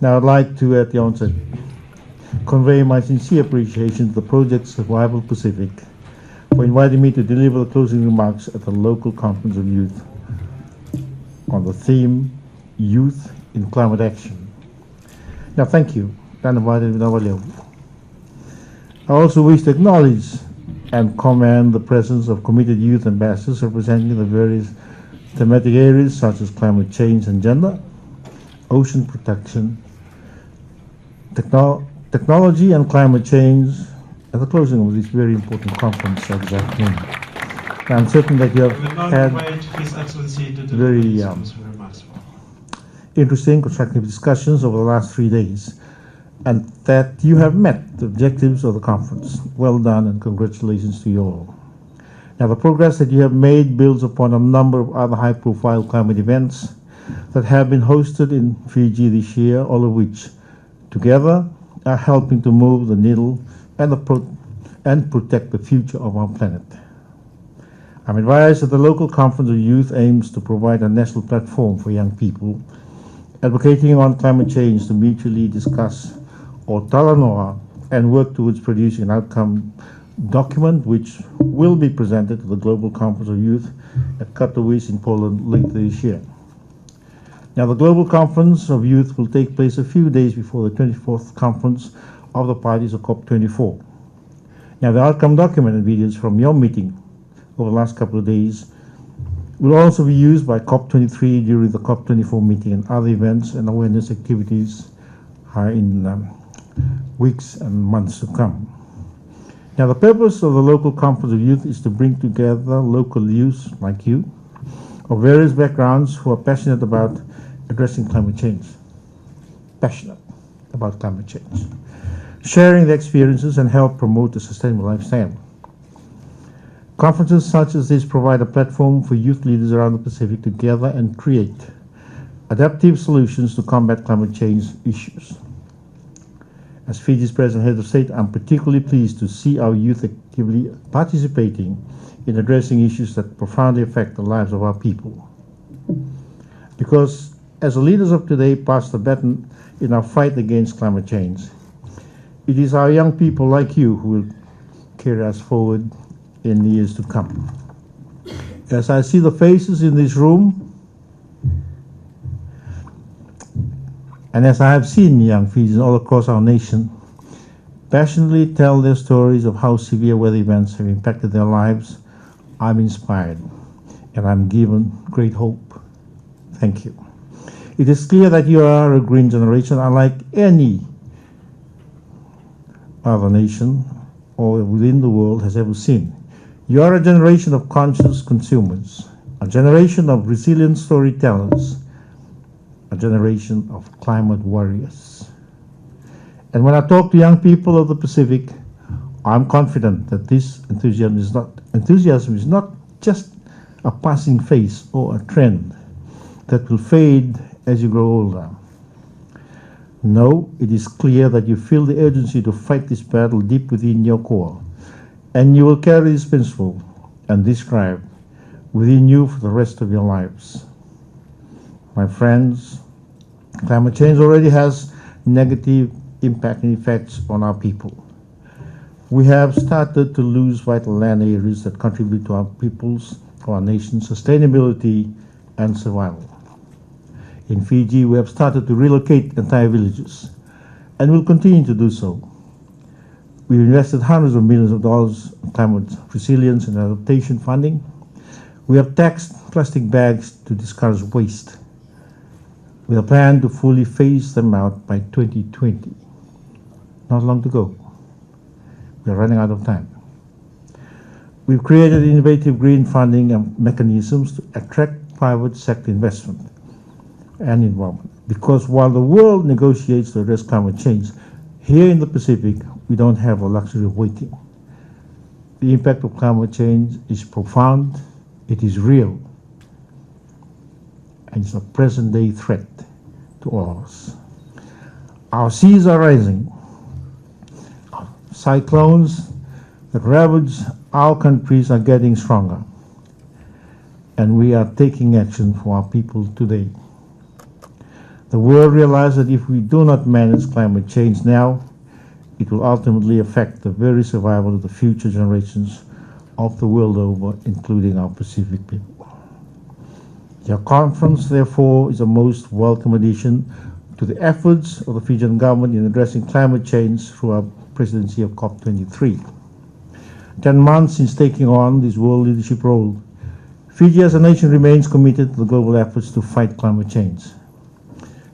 Now, I'd like to, at the onset, convey my sincere appreciation to the Project Survival Pacific for inviting me to deliver the closing remarks at the local conference of youth on the theme Youth in Climate Action. Now, thank you. I also wish to acknowledge and commend the presence of committed youth ambassadors representing the various thematic areas such as climate change and gender, ocean protection, technology and climate change at the closing of this very important conference this afternoon. I'm certain that you have had His Excellency to very interesting, constructive discussions over the last 3 days, and that you have met the objectives of the conference. Well done, and congratulations to you all. Now, the progress that you have made builds upon a number of other high-profile climate events that have been hosted in Fiji this year, all of which together are helping to move the needle and protect the future of our planet. I'm advised that the local conference of youth aims to provide a national platform for young people advocating on climate change to mutually discuss or Talanoa and work towards producing an outcome document which will be presented to the Global Conference of Youth at Katowice in Poland later this year. Now, the Global Conference of Youth will take place a few days before the 24th Conference of the Parties of COP24. Now, the outcome document and videos from your meeting over the last couple of days will also be used by COP23 during the COP24 meeting and other events and awareness activities in weeks and months to come. Now, the purpose of the local conference of youth is to bring together local youth like you of various backgrounds who are passionate about addressing climate change, sharing their experiences and help promote a sustainable lifestyle. Conferences such as this provide a platform for youth leaders around the Pacific to gather and create adaptive solutions to combat climate change issues. As Fiji's President Head of State, I'm particularly pleased to see our youth actively participating in addressing issues that profoundly affect the lives of our people. Because as the leaders of today pass the baton in our fight against climate change, it is our young people like you who will carry us forward in the years to come. As I see the faces in this room, and as I have seen young Fijians all across our nation passionately tell their stories of how severe weather events have impacted their lives, I'm inspired and I'm given great hope. Thank you. It is clear that you are a green generation unlike any other nation or within the world has ever seen. You are a generation of conscious consumers, a generation of resilient storytellers, a generation of climate warriors. And when I talk to young people of the Pacific, I'm confident that this enthusiasm is not just a passing phase or a trend that will fade as you grow older. No, it is clear that you feel the urgency to fight this battle deep within your core, and you will carry this principle and this drive within you for the rest of your lives. My friends, climate change already has negative impact and effects on our people. We have started to lose vital land areas that contribute to our people's, our nation's sustainability and survival. In Fiji, we have started to relocate entire villages and will continue to do so. We've invested hundreds of millions of dollars in climate resilience and adaptation funding. We have taxed plastic bags to discourage waste, with a plan to fully phase them out by 2020. Not long to go. We are running out of time. We've created innovative green funding and mechanisms to attract private sector investment and involvement. Because while the world negotiates to address climate change, here in the Pacific, we don't have the luxury of waiting. The impact of climate change is profound, it is real, and it's a present-day threat to all of us. Our seas are rising. Cyclones that ravage our countries are getting stronger, and we are taking action for our people today. The world realized that if we do not manage climate change now, it will ultimately affect the very survival of the future generations of the world over, including our Pacific people. The conference, therefore, is a most welcome addition to the efforts of the Fijian government in addressing climate change through our presidency of COP23. 10 months since taking on this world leadership role, Fiji as a nation remains committed to the global efforts to fight climate change.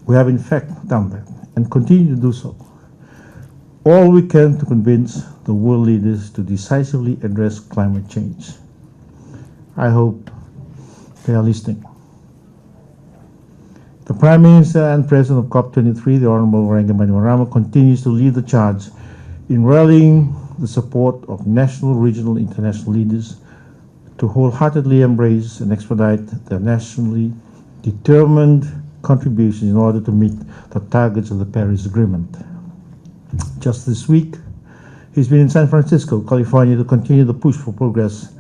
We have in fact done that and continue to do so. All we can to convince the world leaders to decisively address climate change. I hope they are listening. The Prime Minister and President of COP23, the Honorable Rangi Bainimarama, continues to lead the charge in rallying the support of national, regional, international leaders to wholeheartedly embrace and expedite their nationally determined contributions in order to meet the targets of the Paris Agreement. Just this week, he's been in San Francisco, California, to continue the push for progress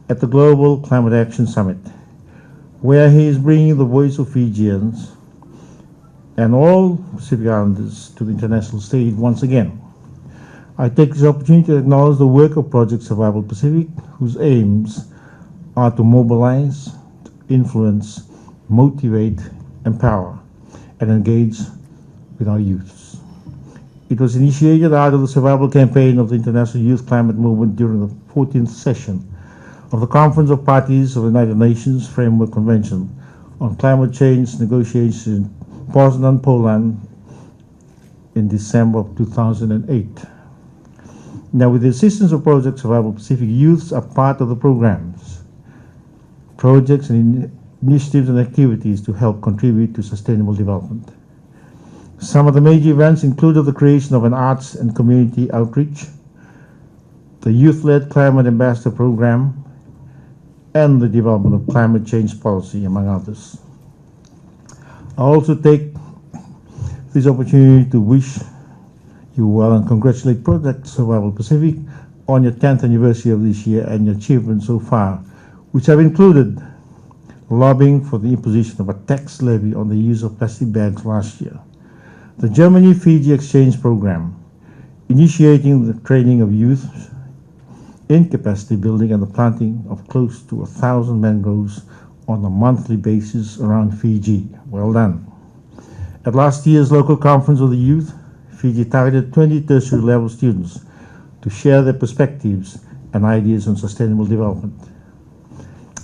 at the Global Climate Action Summit, where he is bringing the voice of Fijians and all Pacific Islanders to the international stage once again. I take this opportunity to acknowledge the work of Project Survival Pacific, whose aims are to mobilize, influence, motivate, empower, and engage with our youths. It was initiated out of the survival campaign of the International Youth Climate Movement during the 14th session of the Conference of Parties of the United Nations Framework Convention on Climate Change Negotiations in Poznan, Poland in December of 2008. Now, with the assistance of Project Survival Pacific, youths are part of the programs, projects and initiatives and activities to help contribute to sustainable development. Some of the major events included the creation of an arts and community outreach, the youth-led climate ambassador program, and the development of climate change policy, among others. I also take this opportunity to wish you well and congratulate Project Survival Pacific on your 10th anniversary of this year and your achievements so far, which have included lobbying for the imposition of a tax levy on the use of plastic bags last year, the Germany-Fiji exchange program, initiating the training of youth in capacity building and the planting of close to 1,000 mangroves on a monthly basis around Fiji. Well done. At last year's local conference of the youth, Fiji targeted 20 tertiary level students to share their perspectives and ideas on sustainable development.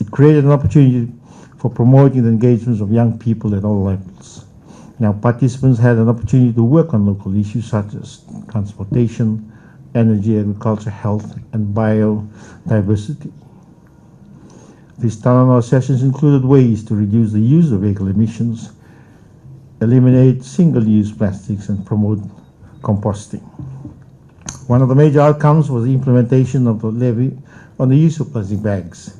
It created an opportunity for promoting the engagements of young people at all levels. Now, participants had an opportunity to work on local issues such as transportation, energy, agriculture, health, and biodiversity. These Talanoa sessions included ways to reduce the use of vehicle emissions, eliminate single-use plastics, and promote composting. One of the major outcomes was the implementation of the levy on the use of plastic bags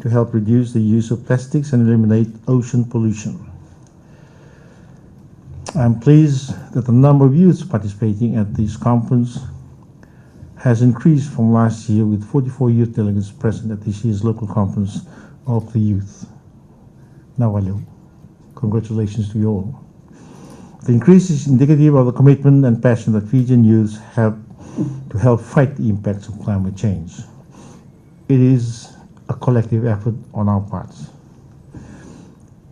to help reduce the use of plastics and eliminate ocean pollution. I'm pleased that the number of youths participating at this conference has increased from last year, with 44 youth delegates present at this year's local conference of the youth. Nawaleo. Congratulations to you all. The increase is indicative of the commitment and passion that Fijian youths have to help fight the impacts of climate change. It is a collective effort on our parts.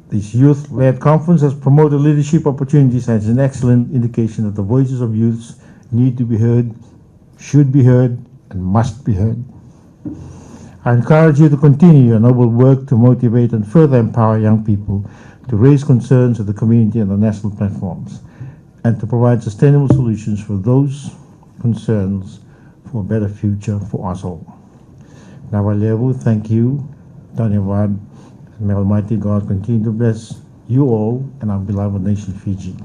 This youth-led conference has promoted leadership opportunities and is an excellent indication that the voices of youths need to be heard, should be heard, and must be heard. I encourage you to continue your noble work to motivate and further empower young people to raise concerns of the community and the national platforms, and to provide sustainable solutions for those concerns for a better future for us all. Nawalevu, thank you, Dhanyavad, and may Almighty God continue to bless you all and our beloved nation Fiji.